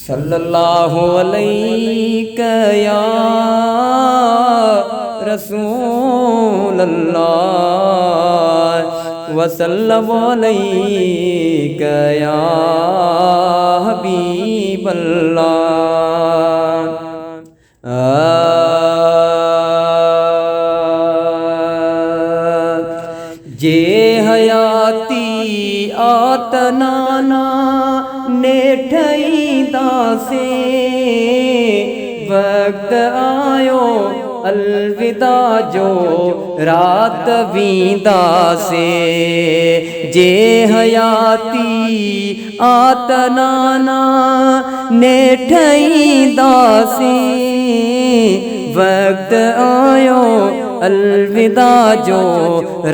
सल्लल्लाहु अलैका या रसूल अल्लाह वसल्लम अलैका या हबीब अल्लाह। जे हयाती आतनाना नेठई दासे वक्त आयो अलविदा जो रात वींदा से। जे हयाती आतनाना नेठई दासे वक्त आयो अलविदा जो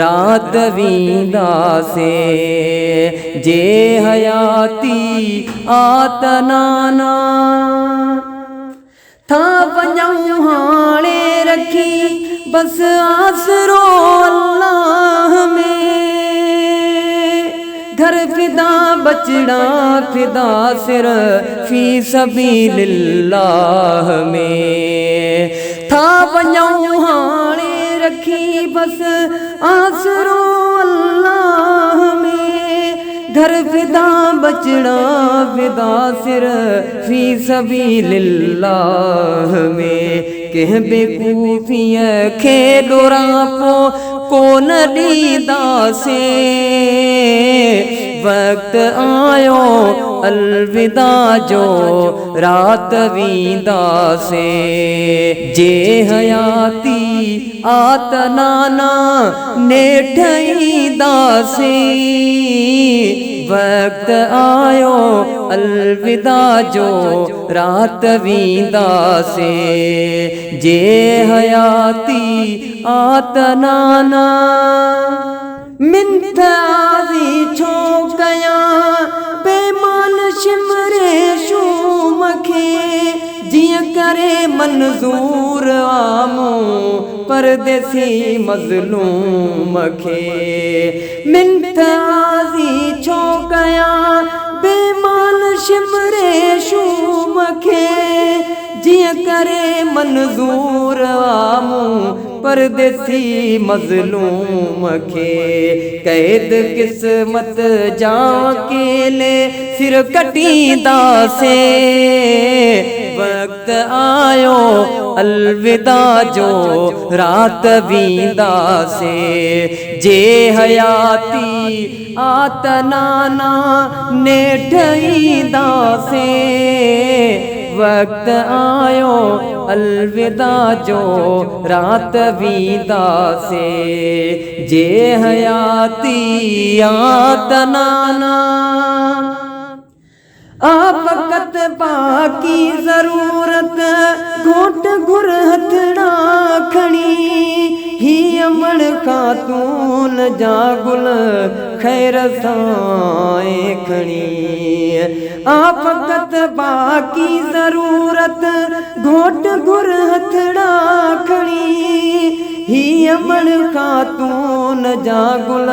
रात वींदा से। जे हयाती आतनाना था वञऊं हाणे रखी बस आसरो अल्लाह में। घर फिदा बचड़ा फिदा सिर फी सबीलिल्लाह में। था वञऊं हाणे रखी बस आसरो अल्लाह में। घर फिदा बचड़ा फिदा सिर फी सबीलिल्लाह में। कंहिं बेकूफ़ीअ खे ॾोरापो कोन ॾींदासे वक्त आयो अलविदा जो रात वींदासे। जे हयाती आतनाना नेठई दासे वक्त आयो अलविदा जो रात वींदासे। जे हयाती आतनाना मिंथ आज़ी छो कयां बेमान शिमरे शूम खे। जियां करे मंज़ूर आमो परदेसी मज़लूम खे। मिंथ आज़ी छो कयां बेमान शिमरे शूम खे। जियां करे मंज़ूर आमो परदेसी मज़लूम खे। कैद किस्मत जा अकेले सिर कटींदासे वक्त आयो अलविदा जो रात वींदासे। जे हयाती आतनाना नेठई दासे वक्त आयो अलविदा जो रात वींदासे। जे हयाती आतनाना वक़्त बाकी ज़रूरत घोट घुर हथड़ा खणी। ही अमण खातून जा गुल खैर साए खणी। वक़्त बाकी ज़रूरत घोट घुर हथड़ा खणी। ही अमण खातून जा गुल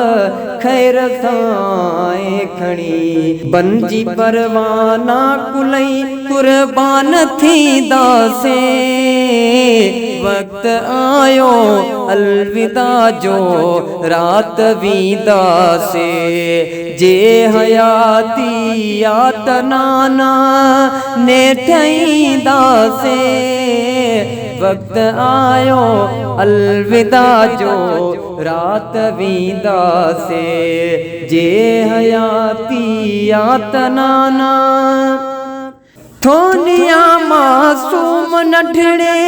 खैर साए खणी। बनजी परवाना कुलई कुर्बान थींदासे वक्त आयो अलविदा जो रात वींदासे। जे हयाती आतनाना नेठई दासे वक्त आयो अलविदा जो रात वींदासे। जे हयाती आतनाना थोनिया मासूम नठड़े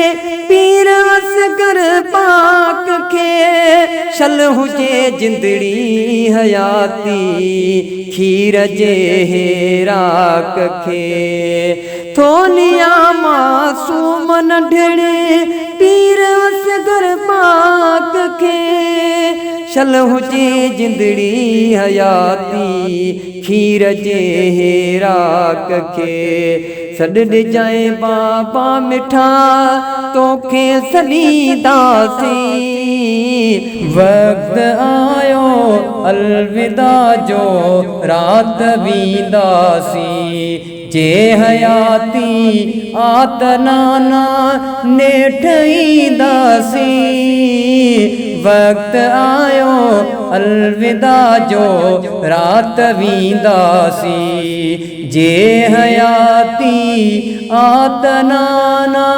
पीर असगर पाक खे। शल हुजे जिंदड़ी हयाती खीर जे हेराक खे। थोनिया मासूम नठड़े पीर असगर पाक खे। शल हुजे जिंदड़ी हयाती खीर जे हेराक खे। सॾ ॾिजाए बाबा मिठा तोखे सॾींदासीं वक्त आयो अलविदा जो रात वींदासीं जे हयाती आतनाना नेठईंदा सी वक्त आयो अलविदा जो रात वींदासी जे हयाती आतनाना।